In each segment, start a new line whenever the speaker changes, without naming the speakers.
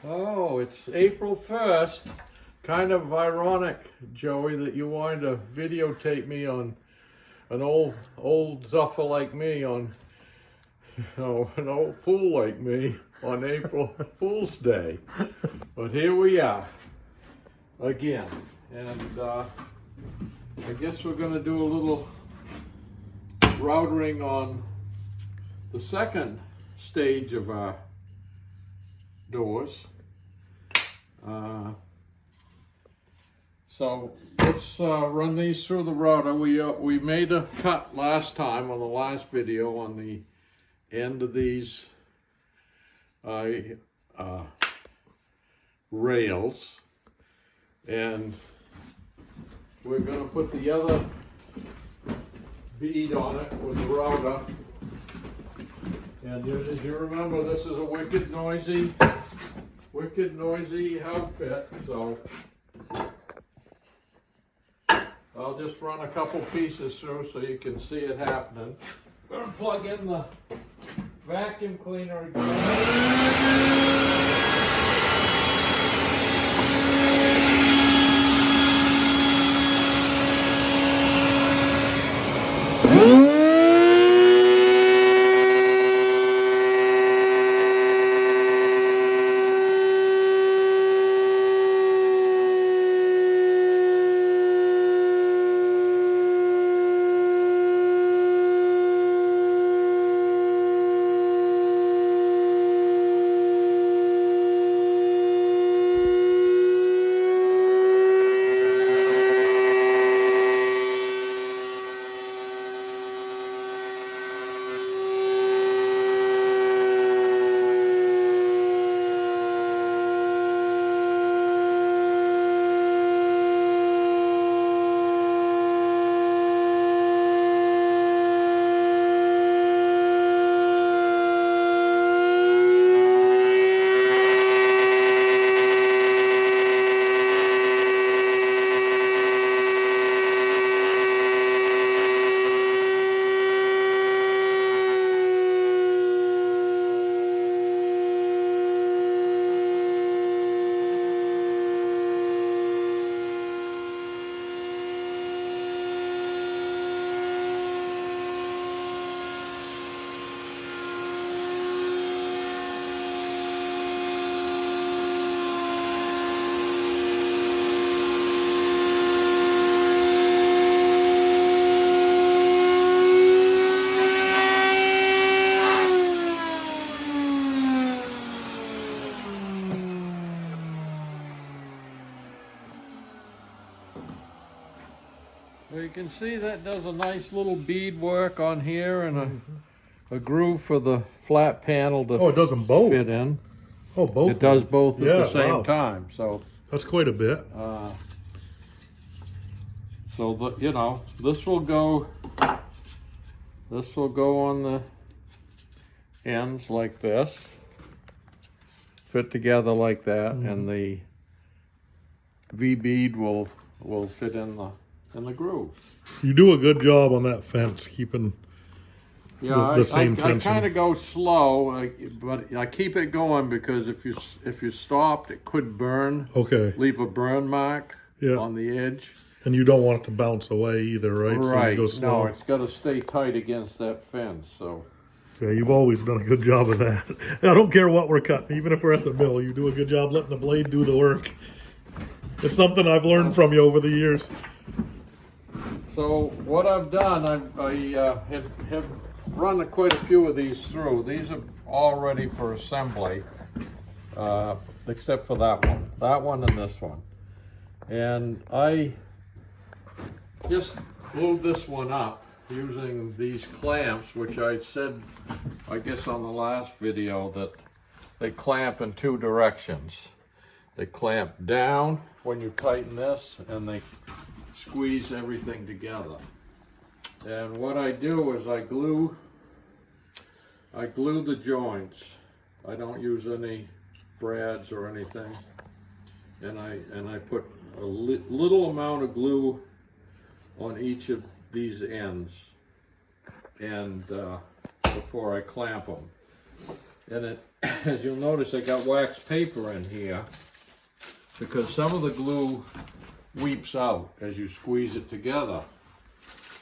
Oh, it's April 1st. Kind of ironic, Joey, that you wanted to videotape me on an old duffer like me on, an old fool like me on April Fool's Day. But here we are again, and I guess we're going to do a little routering on the second stage of our doors. So let's run these through the router. We made a cut last time on the last video on the end of these rails, and we're going to put the other bead on it with the router. And as you remember, this is a wicked noisy outfit, so I'll just run a couple pieces through so you can see it happening. I'm going to plug in the vacuum cleaner again. Well, you can see that does a nice little bead work on here and a groove for the flat panel to
it does them both.
fit in.
Oh, both.
It does both at the same
wow.
time. So
That's quite a bit.
so this will go on the ends like this, fit together like that, and the V bead will fit in the grooves.
You do a good job on that fence, keeping the same
I
tension.
kind of go slow, but I keep it going because if you stopped, it could burn.
Okay.
Leave a burn mark on the edge.
And you don't want it to bounce away either, right?
Right.
So you go slow.
No, it's got to stay tight against that fence. So.
Yeah, you've always done a good job of that. I don't care what we're cutting, even if we're at the mill, you do a good job letting the blade do the work. It's something I've learned from you over the years.
So what I've done, I have run quite a few of these through. These are all ready for assembly, except for that one and this one. And I just glued this one up using these clamps, which I said, I guess on the last video, that they clamp in two directions. They clamp down when you tighten this, and they squeeze everything together. And what I do is I glue the joints. I don't use any brads or anything. And I put a little amount of glue on each of these ends, and before I clamp them. And as you'll notice, I got wax paper in here because some of the glue weeps out as you squeeze it together.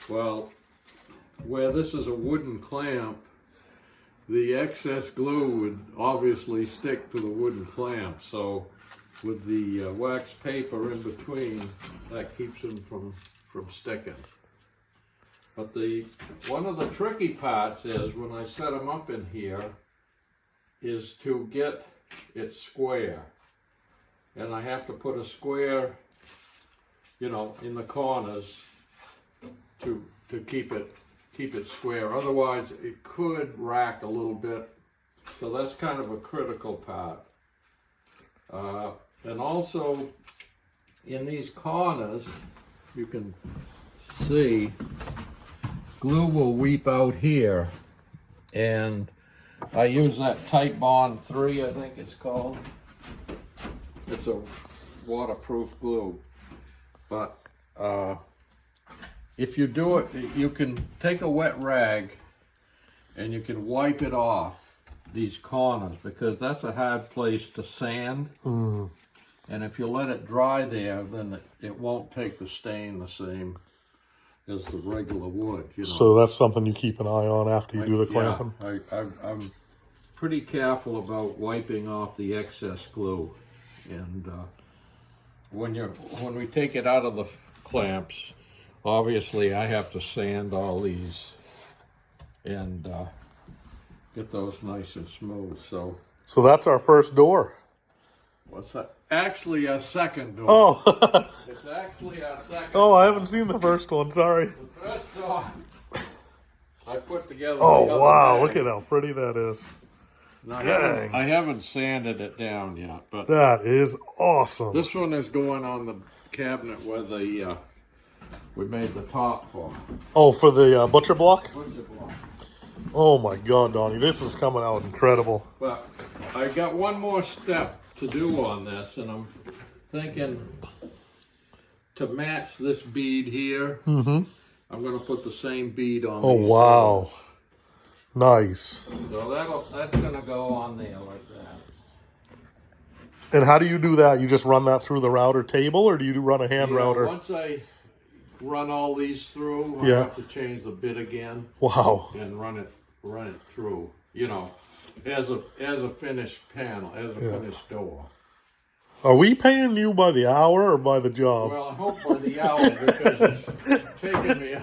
Well, where this is a wooden clamp, the excess glue would obviously stick to the wooden clamp. So with the wax paper in between, that keeps them from sticking. But one of the tricky parts is when I set them up in here is to get it square. And I have to put a square, you know, in the corners to keep it square. Otherwise it could rack a little bit. So that's kind of a critical part. And also in these corners, you can see glue will weep out here, and I use that Type Bond 3, I think it's called. It's a waterproof glue. But if you do it, you can take a wet rag and you can wipe it off these corners, because that's a hard place to sand. And if you let it dry there, then it won't take the stain the same as the regular wood, you know.
So that's something you keep an eye on after you do the clamping?
Yeah, I'm pretty careful about wiping off the excess glue. And when we take it out of the clamps, obviously I have to sand all these and get those nice and smooth. So
that's our first door.
What's that? Actually, a second door.
Oh.
It's actually a second.
Oh, I haven't seen the first one. Sorry.
The first door I put together.
Oh,
the other
wow.
day.
Look at how pretty that is. Dang.
I haven't sanded it down yet, but
That is awesome.
this one is going on the cabinet where we made the top for.
Oh, for the butcher block?
Butcher block.
Oh my God, Donnie, this is coming out incredible.
But I got one more step to do on this, and I'm thinking to match this bead here, I'm going to put the same bead on.
Oh,
these
wow.
doors.
Nice.
So that's going to go on there like that.
And how do you do that? You just run that through the router table, or do you run a hand router?
Once I run all these through,
Yeah.
I have to change the bit again.
Wow.
And run it through, you know, as a finished panel, as a finished door.
Are we paying you by the hour or by the job?
Well, I hope by the hour, because it's taken me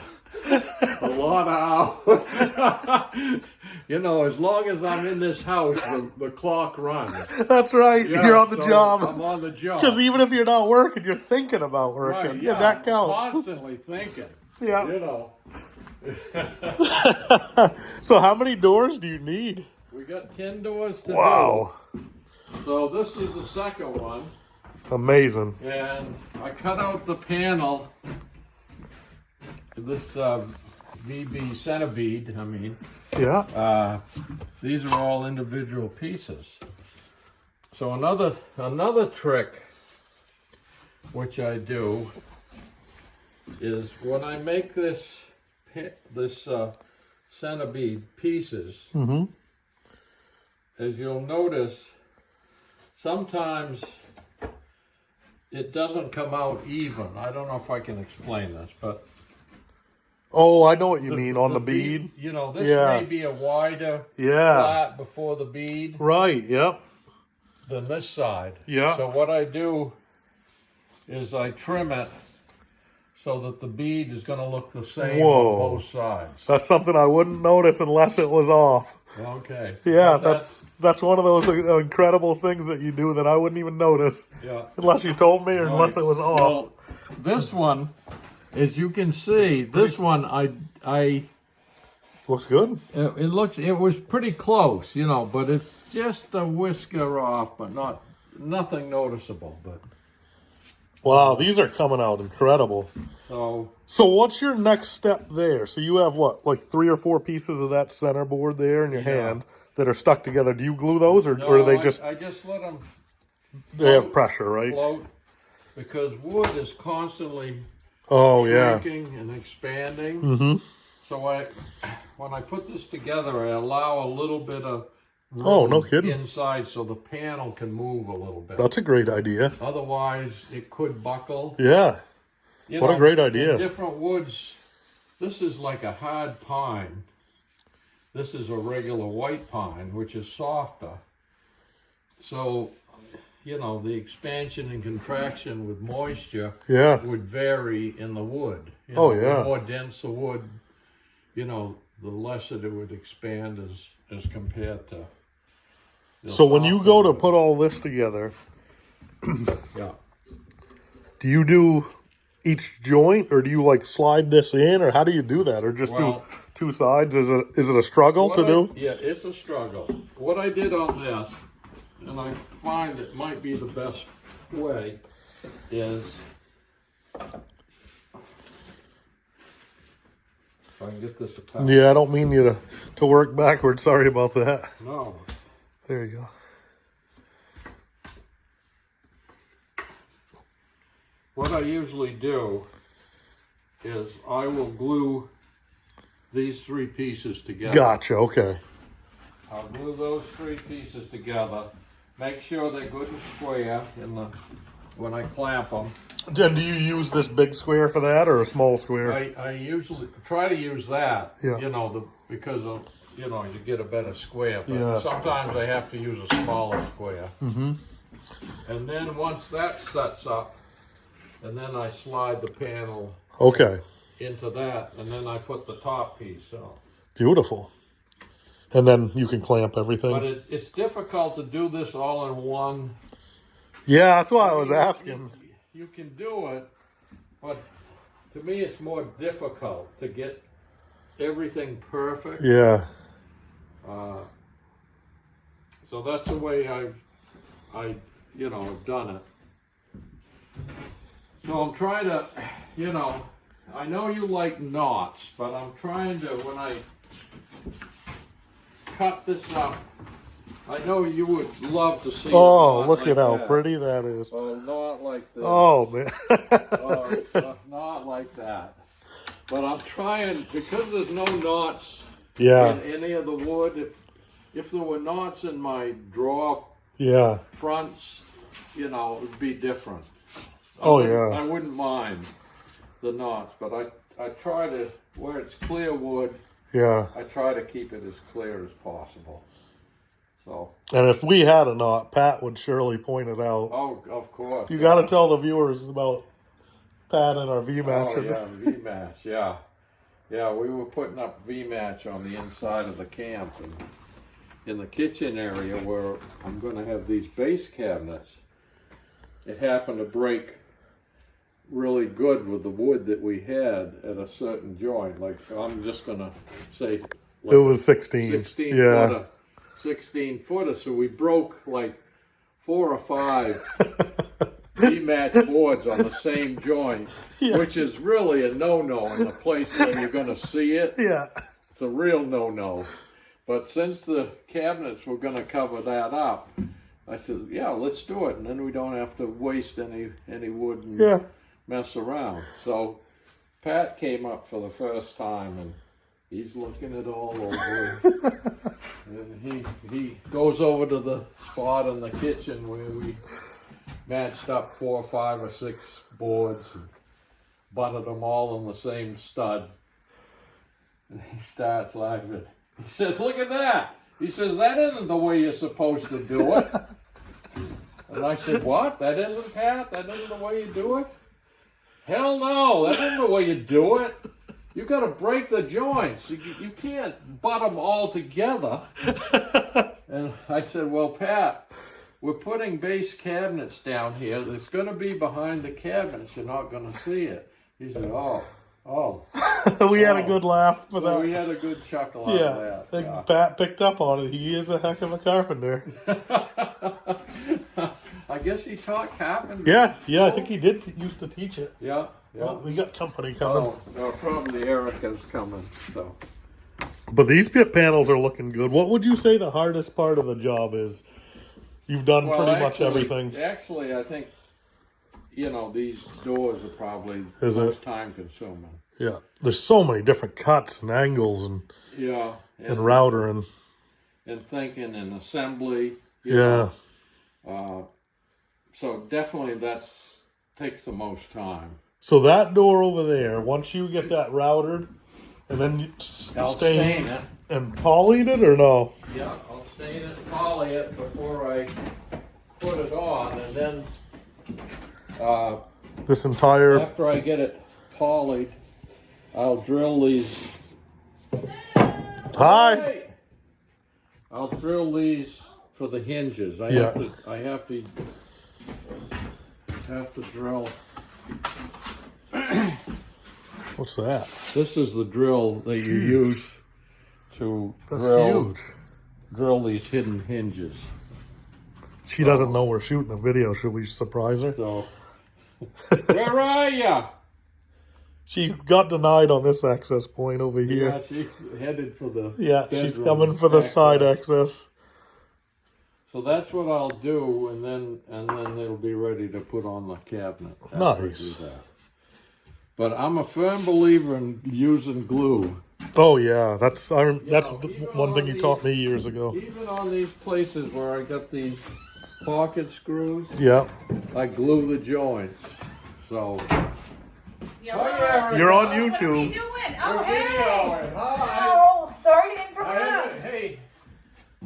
a lot of hours. You know, as long as I'm in this house, the clock runs.
That's right.
Yeah,
You're on the
so
job.
I'm on the job.
Because even if you're not working, you're thinking about working.
Right,
yeah, that
I'm
counts.
constantly thinking.
Yeah.
You know.
So how many doors do you need?
We got 10 doors to
Wow.
do. So this is the second one.
Amazing.
And I cut out the panel, this VB center bead, I mean.
Yeah.
These are all individual pieces. So another trick which I do is when I make this center bead pieces, as you'll notice, sometimes it doesn't come out even. I don't know if I can explain this, but
Oh, I know what you mean on the bead.
You know, this
Yeah.
may be a wider
Yeah.
flat before the bead
Right. Yep.
than this side.
Yeah.
So what I do is I trim it so that the bead is going to look the same
Whoa.
on both sides.
That's something I wouldn't notice unless it was off.
Okay.
Yeah,
But
that's one of those incredible things that you do that I wouldn't even notice
yeah.
unless you told me or unless it was off.
Well, this one, as you can see, this one I
Looks good.
it was pretty close, you know, but it's just a whisker off, but nothing noticeable. But
Wow, these are coming out incredible.
so
what's your next step there? So you have what, like 3 or 4 pieces of that center board there in your hand that are stuck together. Do you glue those, or are they just
I just let them
they have pressure, right?
float, because wood is constantly
Oh yeah.
shrinking and expanding. So when I put this together, I allow a little bit of
Oh, no
room
kidding.
inside so the panel can move a little bit.
That's a great idea.
Otherwise, it could buckle.
Yeah.
You
What a
know,
great idea.
in different woods, this is like a hard pine. This is a regular white pine, which is softer. So, you know, the expansion and contraction with moisture
Yeah.
would vary in the wood. You
Oh,
know,
yeah.
The more dense the wood, you know, the less it would expand as compared to.
So when you
softer
go to
wood.
put all this together,
Yeah.
do you do each joint, or do you like slide this in, or how do you do that, or just
Well,
do two sides? Is it a struggle to do?
Yeah, it's a struggle. What I did on this, and I find it might be the best way, is if I can get this apart.
Yeah, I don't mean you to work backwards. Sorry about that.
No.
There you go.
What I usually do is I will glue these three pieces together.
Gotcha. Okay.
I'll glue those three pieces together. Make sure they're good and square when I clamp them.
Then do you use this big square for that, or a small square?
I usually try to use that,
Yeah.
you know, because of, you know, you get a better square. But
Yeah.
sometimes I have to use a smaller square.
Mm-hmm.
And then once that sets up, and then I slide the panel
Okay.
into that, and then I put the top piece on.
Beautiful. And then you can clamp everything.
But it's difficult to do this all in one.
Yeah, that's why I was asking.
You can do it, but to me it's more difficult to get everything perfect.
Yeah.
So that's the way I've done it. So I'm trying to, you know, I know you like knots, but I'm trying to, when I cut this up, I know you would love to see.
Oh,
a knot
look
like
at how
that.
pretty that is.
Well, not like this.
Oh, man.
Not like that. But I'm trying, because there's no knots
Yeah.
in any of the wood. If there were knots in my drawer
Yeah.
fronts, you know, it would be different.
Oh,
I
yeah.
wouldn't mind the knots, but I try to, where it's clear wood,
Yeah.
I try to keep it as clear as possible. So,
And if we had a knot, Pat would surely point it out.
oh, of course.
You got to tell the viewers about Pat and our V-match.
Oh, yeah, V-match, yeah. Yeah, we were putting up V-match on the inside of the camp, and in the kitchen area where I'm going to have these base cabinets, it happened to break really good with the wood that we had at a certain joint. Like, I'm just going to say, like,
It was 16.
16
Yeah.
footer, 16 footer. So we broke like 4 or 5 V-match boards on the same joint,
Yeah.
which is really a no-no in the place where you're going to see it.
Yeah.
It's a real no-no. But since the cabinets were going to cover that up, I said, yeah, let's do it. And then we don't have to waste any wood and
Yeah.
mess around. So Pat came up for the first time, and he's looking it all over. And he goes over to the spot in the kitchen where we matched up 4, 5, or 6 boards and butted them all on the same stud. And he starts laughing. He says, look at that. He says, that isn't the way you're supposed to do it. And I said, what? That isn't, Pat? That isn't the way you do it? Hell no, that isn't the way you do it. You got to break the joints. You can't butt them all together. And I said, well, Pat, we're putting base cabinets down here. It's going to be behind the cabinets. You're not going to see it. He said, oh.
We had a good laugh for
So
that.
we had a good chuckle out
Yeah,
of
I
that.
think Pat picked up on it. He is a heck of a carpenter.
I guess he taught carpentry.
Yeah, I think he did used to teach it.
Yeah.
Well, we got company coming.
Oh, probably Erica's coming. So.
But these pit panels are looking good. What would you say the hardest part of the job is? You've done pretty much everything.
Actually, I think, these doors are probably
Is
most
it?
time consuming.
Yeah, there's so many different cuts and angles and
Yeah.
router and
and thinking and assembly.
Yeah.
So definitely takes the most time.
So that door over there, once you get that routed, and then you
I'll
stain
stain it.
and poly it, or no?
Yeah, I'll stain it, poly it before I put it on, and then
This entire.
after I get it polished, I'll drill these.
Hi.
Hey! I'll drill these for the hinges. I have to drill.
What's that?
This is the drill that you use to
That's huge.
drill these hidden hinges.
She doesn't know we're shooting a video. Should we surprise her?
So, where are ya?
She got denied on this access point over here.
Yeah, she's headed for the
She's
bedroom
coming for the
access.
side access.
So that's what I'll do, and then it'll be ready to put on the cabinet. after I do
Nice.
that. But I'm a firm believer in using glue.
Oh yeah, that's the
even
one thing
on
you taught me
these-
years ago.
Even on these places where I got these pocket screws,
Yeah.
I glue the joints. So.
Hello.
Aaron.
You're on
What are you
YouTube.
doing? Oh,
We're
hey.
videoing. Hi.
Oh, sorry to interrupt.
Hey,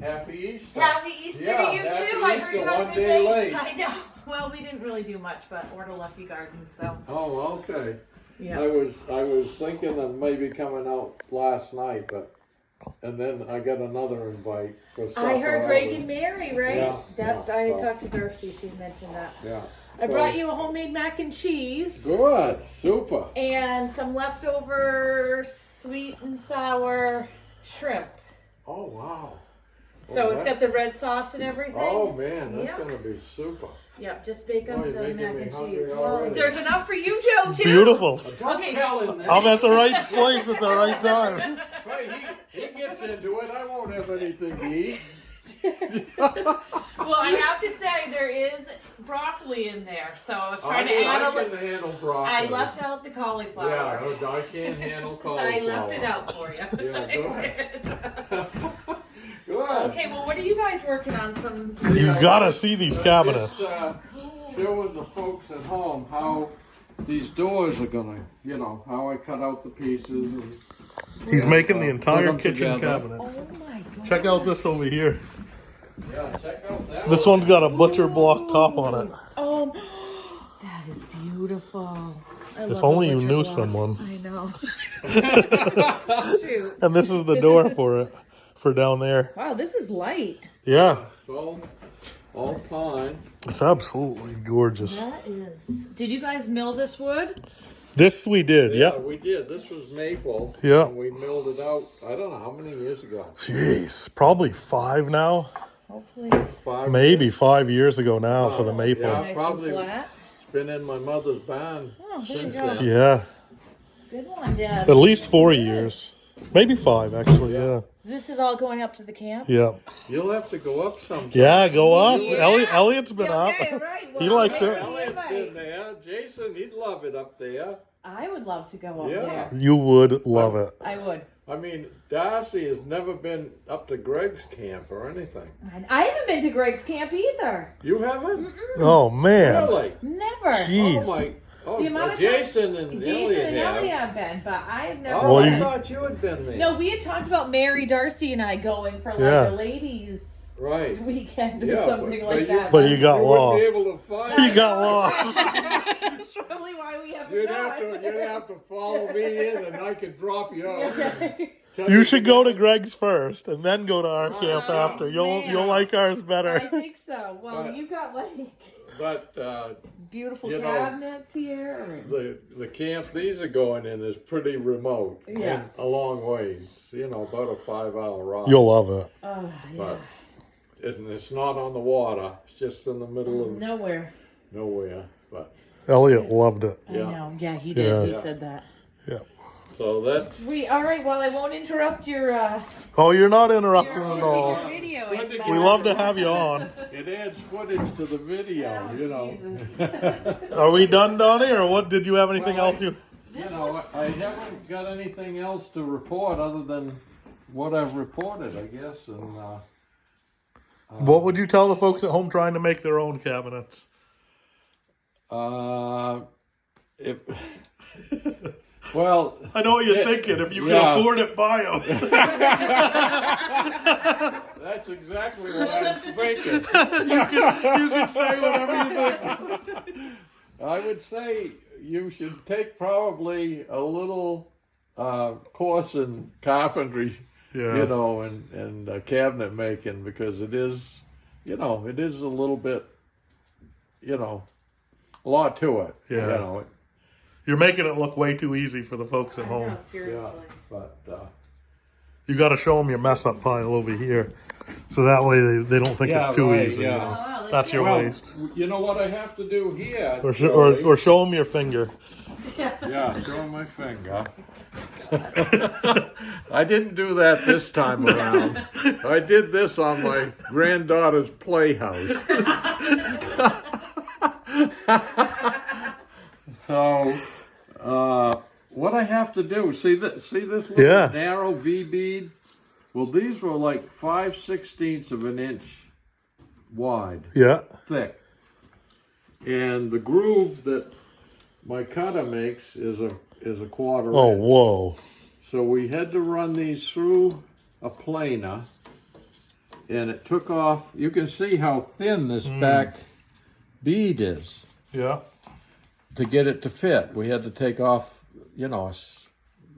happy Easter.
Happy Easter
Yeah,
to you
happy
too. I heard
Easter,
you had a
one
good
day
day.
late.
I know. Well, we didn't really do much, but ordered Luffy Gardens, so
Oh, okay.
yeah.
I was thinking of maybe coming out last night, and then I got another invite for supper.
I heard Greg and Mary, right?
Yeah,
I
yeah.
talked to Darcy. She mentioned that.
Yeah.
I brought you a homemade mac and cheese
Good, super.
and some leftover sweet and sour shrimp.
Oh wow.
So
Oh,
it's got the red sauce and everything.
Oh man, that's
Yeah.
gonna be super.
Yep, just bake
Oh,
them
you're
the
making
mac
me
and
hungry
cheese.
already.
Well, there's enough for you, Joe, too.
Beautiful.
Don't
Okay.
tell him that.
I'm at the right place at the right time.
Right, he gets into it. I won't have anything to eat.
Well, I have to say there is broccoli in there, so I was trying to add a
I
little.
can handle broccoli.
I left out the cauliflower.
Yeah, I can't handle cauliflower.
I left it out for you.
Yeah, go ahead. Good.
Okay, well, what are you guys working on? Some.
You gotta see these cabinets.
Just, showing the folks at home how these doors are gonna, how I cut out the pieces. And,
He's making the
put
entire
them
kitchen
together.
cabinet.
Oh my god.
Check out this over here.
Yeah, check out that
This
one.
one's got a butcher block top on it.
That is beautiful. I
If
love
only
a
you
butcher
knew
block.
someone.
I know. Shoot.
And this is the door for it, for down there.
Wow, this is light.
Yeah,
So, all pine.
it's absolutely gorgeous.
That is. Did you guys mill this wood?
This we did,
Yeah,
yep.
we did. This was maple.
Yeah.
And we milled it out, I don't know how many years ago.
Jeez, probably 5 now.
Hopefully.
5
Maybe 5 years ago now for the
Oh,
maple.
yeah.
Nice
probably-
and flat.
It's been in my mother's barn
Oh, there you
since
go.
then.
Yeah,
Good one, Dad.
at least 4 years. Maybe 5 actually, yeah.
This is all going up to the camp?
Yeah.
You'll have to go up sometime.
Yeah, go up.
Yeah.
Elliot's been up.
Okay, right.
He
Well,
liked
maybe
it.
Elliot's
invite.
been there. Jason, he'd love it up there.
I would love to go up
Yeah.
there.
You would love it.
I would.
I mean, Darcy has never been up to Greg's camp or anything.
I haven't been to Greg's camp either.
You haven't?
Oh man.
Really?
Never.
Jeez.
Oh my! Oh,
The amount of
Jason and
Jason
Elliot
and
have.
Ellie have been, but I've never
Oh,
Well,
I
been.
thought you had been there.
No, we had talked about Mary, Darcy, and I going for like
Yeah.
a ladies'
Right.
weekend or
Yeah,
something
but
like
you-
that.
But you got
you
lost.
wouldn't be able to find
You
it.
got lost.
That's probably why we haven't
You'd
gone.
have to follow me in, and I could drop you out.
Okay.
Tell
You should go to Greg's first and then go to our camp
Oh,
after. You'll
man.
you'll like ours
I
better.
think so. Well,
But-
you got like
But
beautiful
You know,
cabinets here.
the camp these are going in is pretty remote.
Yeah.
And a long ways. About a 5-hour ride.
You'll love it.
Oh, yeah.
But it's not on the water. It's just in the middle of
Nowhere.
nowhere. But
Elliot loved it.
I
Yeah.
know. Yeah, he did.
Yeah.
He
Yeah.
said that.
Yeah.
so that's
All right. Well, I won't interrupt your
Oh, you're not interrupting at all.
video.
Good to
but-
We love to have you on.
it adds footage to the video.
Oh, Jesus.
Are we done, Donnie, or what? Did you have anything
Well,
else you?
I haven't got anything else to report other than what I've reported, I guess, and
What would you tell the folks at home trying to make their own cabinets?
if well,
I know what you're thinking. If you
yeah.
can afford it, buy them.
That's exactly what I was thinking.
You can say whatever you think.
I would say you should take probably a little course in carpentry,
Yeah.
you know, and cabinet making, because it is, you know, it is a little bit, you know, a lot to it.
Yeah.
You know,
You're making it look way too easy for the folks at home.
Seriously.
but
You got to show them your mess up pile over here, so that way they don't think it's too
right,
easy.
yeah.
You know?
Oh, wow,
That's your
well,
waste.
you know what I have to do here?
Or
Joey?
show them your finger.
Yeah, show my finger. I didn't do that this time around. I did this on my granddaughter's playhouse. So, what I have to do, see this little
Yeah.
narrow V bead? Well, these were like 5/16 of an inch wide,
Yeah.
thick. And the groove that my cutter makes is a quarter
Oh,
inch.
whoa.
So we had to run these through a planer, and it took off. You can see how thin this back bead is
Yeah.
to get it to fit. We had to take off, you know, a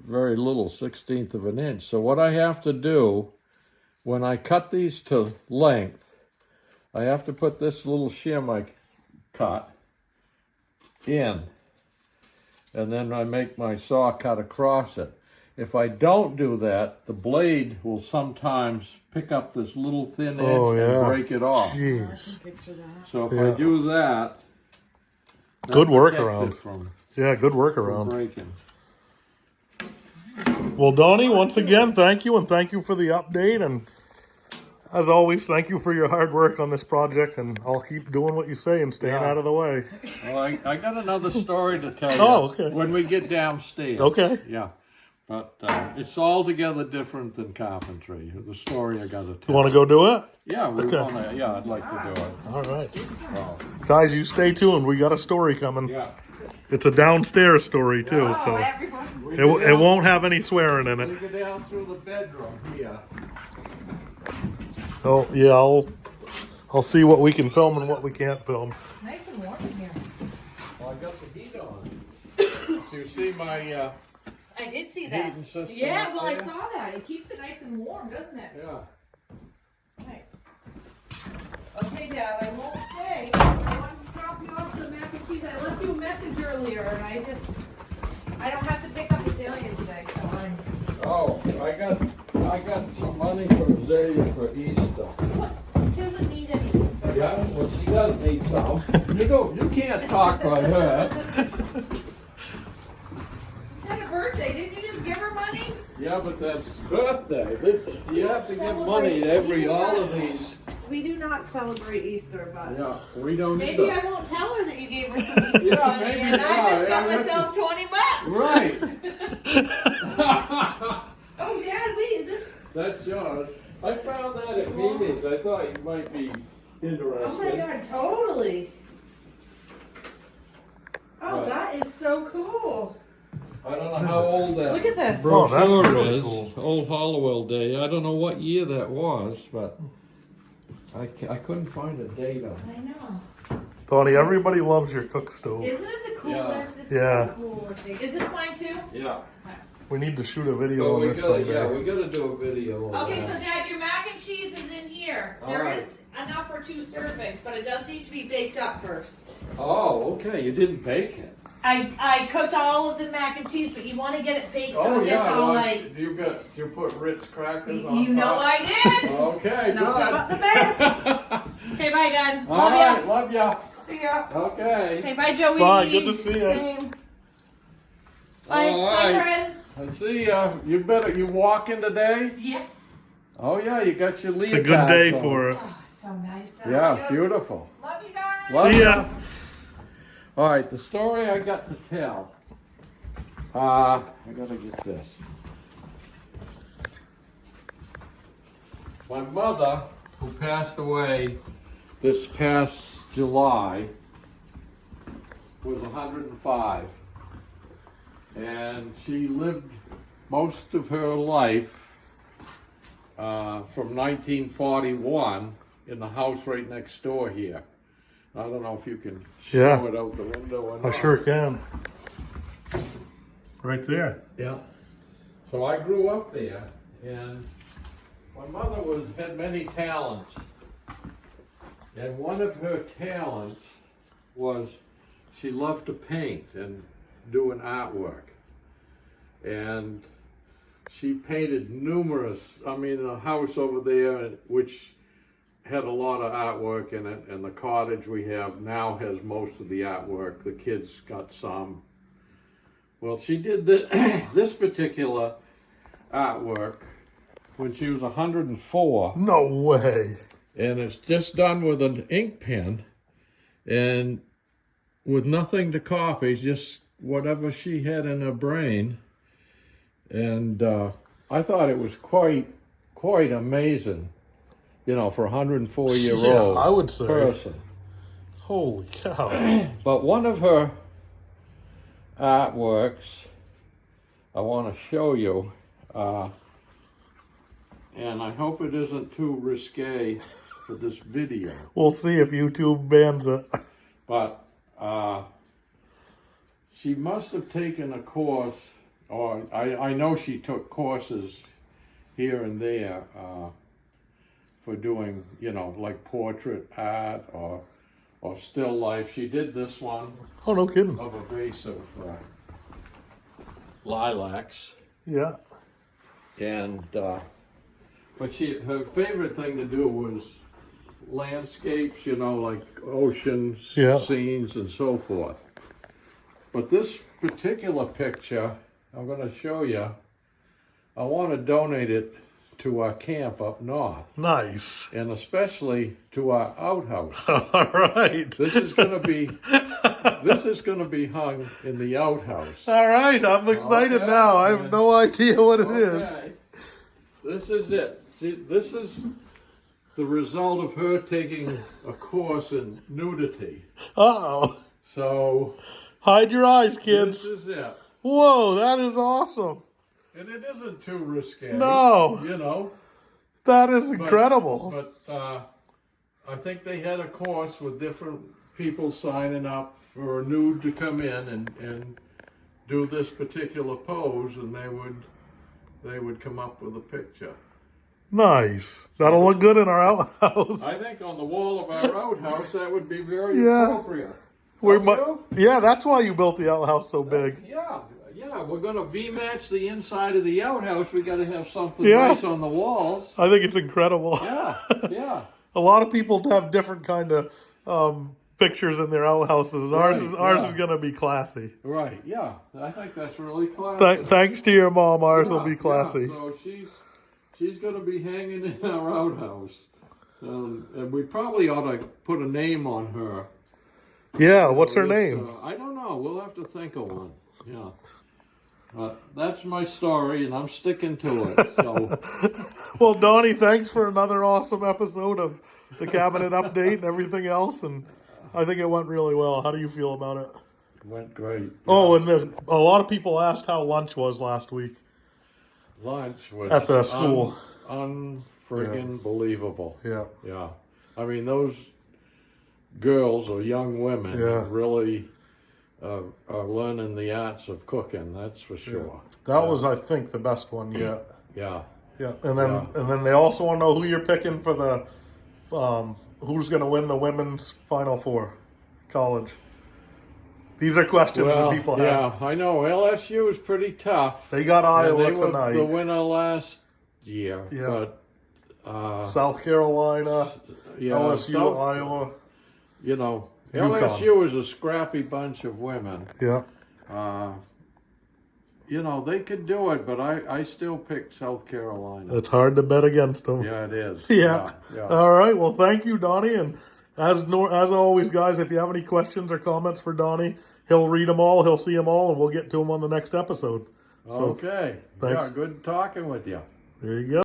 very little 1/16 of an inch. So what I have to do when I cut these to length, I have to put this little shim I cut in, and then I make my saw cut across it. If I don't do that, the blade will sometimes pick up this little thin edge
Oh, yeah.
and break it off.
Jeez.
So if
Yeah.
I do that,
Good
that protects
workaround.
it from
Yeah, good workaround.
breaking.
Well, Donnie, once again, thank you, and thank you for the update. And as always, thank you for your hard work on this project. And I'll keep doing what you say and staying
Yeah.
out of the way.
Well, I got another story to tell you.
Oh, okay.
When we get downstairs.
Okay.
Yeah. But it's altogether different than carpentry. The story I got to tell.
You want to go do it?
Yeah, we
Okay.
want to. Yeah, I'd like to do it.
All right.
Well,
Guys, you stay tuned. We got a story coming.
yeah.
It's a downstairs story, too.
Oh,
So
everyone.
We
it, it won't have any swearing in
We
it.
go down through the bedroom here.
Oh, yeah, I'll see what we can film and what we can't film.
Nice and warm in here.
Well, I got the heat on. So you see my
I did see
heating system?
Yeah,
up
well, I
there?
saw that. It keeps it nice and warm, doesn't it?
Yeah.
Nice. Okay, Dad, I won't stay. I want to drop you off some mac and cheese. I left you a message earlier, and I don't have to pick up Azalea today, so I'm.
Oh, I got some money for Azalea for Easter.
She doesn't need any of this stuff.
Yeah, well, she does need some. You can't talk for her.
It's not her birthday. Didn't you just give her money?
Yeah, but that's birthday. You have to give money to all of these.
We do not celebrate Easter, but.
Yeah, we don't
Maybe
either.
I won't tell her that you gave her some Easter
Yeah,
money,
maybe,
and I just got
yeah,
myself $20.
Right.
Oh, Dad, wait, is this?
That's yours. I found that at meetings. I thought you might be interested.
Oh my God, totally. Oh,
Right.
that is so cool.
I don't know how old that
Look at this.
Oh, that's
brochure
really
is.
cool.
Old Hollowell Day. I don't know what year that was, but I couldn't find a date on it.
I know.
Donnie, everybody loves your cook stove.
Isn't it the coolest? It's
Yeah.
so cool looking. Is this mine too?
Yeah.
We need to shoot a video
So
on
we
this
gotta,
someday.
yeah, we gotta do a video of
Okay, so
that.
Dad, your mac and cheese is in here.
All
There
right.
is enough for 2 servings, but it does need to be baked up first.
Oh, okay. You didn't bake it.
I cooked all of the mac and cheese, but you want to get it baked so
Oh
it gets
yeah.
all
Well,
like.
you put Ritz crackers on
You know
top.
I did.
Okay,
Nothing but the
good.
best. Okay, bye, Dad.
All
Love
right,
ya.
love ya.
See ya.
Okay.
Okay, bye, Joey.
Bye, good to see ya.
Same. Bye,
All
bye,
right.
friends.
I see ya. You walking today?
Yeah.
Oh yeah, you got your lead.
It's a good day for it.
Oh, it's so nice. out.
Yeah, beautiful.
Love you guys.
Love
See
ya.
ya.
All right, the story I got to tell. I gotta get this. My mother, who passed away this past July, was 105. And she lived most of her life from 1941 in the house right next door here. I don't know if you can show it out the window or not.
I sure can. Right there.
Yeah. So I grew up there, and my mother had many talents. And one of her talents was she loved to paint and do an artwork. And she painted the house over there, which had a lot of artwork in it, and the cottage we have now has most of the artwork. The kids got some. Well, she did this particular artwork when she was 104.
No way.
And it's just done with an ink pen and with nothing to copy, just whatever she had in her brain. And I thought it was quite amazing, for a 104-year-old
Yeah, I would say.
person.
Holy cow.
But one of her artworks I want to show you, and I hope it isn't too risque for this video.
We'll see if YouTube bans it.
But she must have taken a course, or I know she took courses here and there for doing, like portrait art or still life. She did this one
Oh, no kidding.
of a vase of lilacs.
Yeah.
And but her favorite thing to do was landscapes, like oceans, scenes, and so forth. But this particular picture I'm going to show you, I want to donate it to our camp up north,
Nice.
and especially to our outhouse.
All right.
This is going to be hung in the outhouse.
All right. I'm excited
Okay.
now. I have no idea what it is.
Okay. This is it. See, this is the result of her taking a course in nudity.
Uh-oh.
So
Hide your eyes, kids.
this is it.
Whoa, that is awesome.
And it isn't too risque.
No. That is incredible.
But I think they had a course with different people signing up for a nude to come in and do this particular pose, and they would come up with a picture.
Nice. That'll look good in our outhouse.
I think on the wall of our outhouse that would be very
Yeah.
appropriate.
We
Don't
might,
you?
yeah, that's why you built the outhouse so big.
Yeah. We're gonna V-match the inside of the outhouse. We got to have something
Yeah.
nice on the walls.
I think it's incredible.
Yeah.
A lot of people have different kind of pictures in their outhouses, and ours is going to be classy.
Right. Yeah. I think that's really classy.
Thanks to your mom, ours will be
Yeah,
classy.
so she's going to be hanging in our outhouse, and we probably ought to put a name on her.
Yeah, what's her name?
I don't know. We'll have to think of one. Yeah. That's my story, and I'm sticking to it. So.
Well, Donnie, thanks for another awesome episode of the cabinet update and everything else, and I think it went really well. How do you feel about it?
Went great.
Oh, and a lot of people asked how lunch was last week.
Lunch was
At the school.
Unfriggin' believable.
Yeah.
Yeah. I mean, those girls or young women really are learning the arts of cooking, that's for sure.
That was, I think, the best one yet.
Yeah.
Yeah, and then they also want to know who you're picking for the who's going to win the women's Final Four college. These are questions that people have.
Yeah, I know. LSU is pretty tough.
They got Iowa
they were
tonight.
the winner last year.
Yeah.
But
South Carolina, LSU, Iowa.
UConn.
UConn.
LSU is a scrappy bunch of women.
Yeah.
They could do it, but I still pick South Carolina.
It's hard to bet against them.
Yeah, it is.
Yeah.
Yeah.
All right. Well, thank you, Donnie. And as always, guys, if you have any questions or comments for Donnie, he'll read them all, he'll see them all, and we'll get to them on the next episode. So,
Okay.
thanks.
Yeah, good talking with you.
There you go.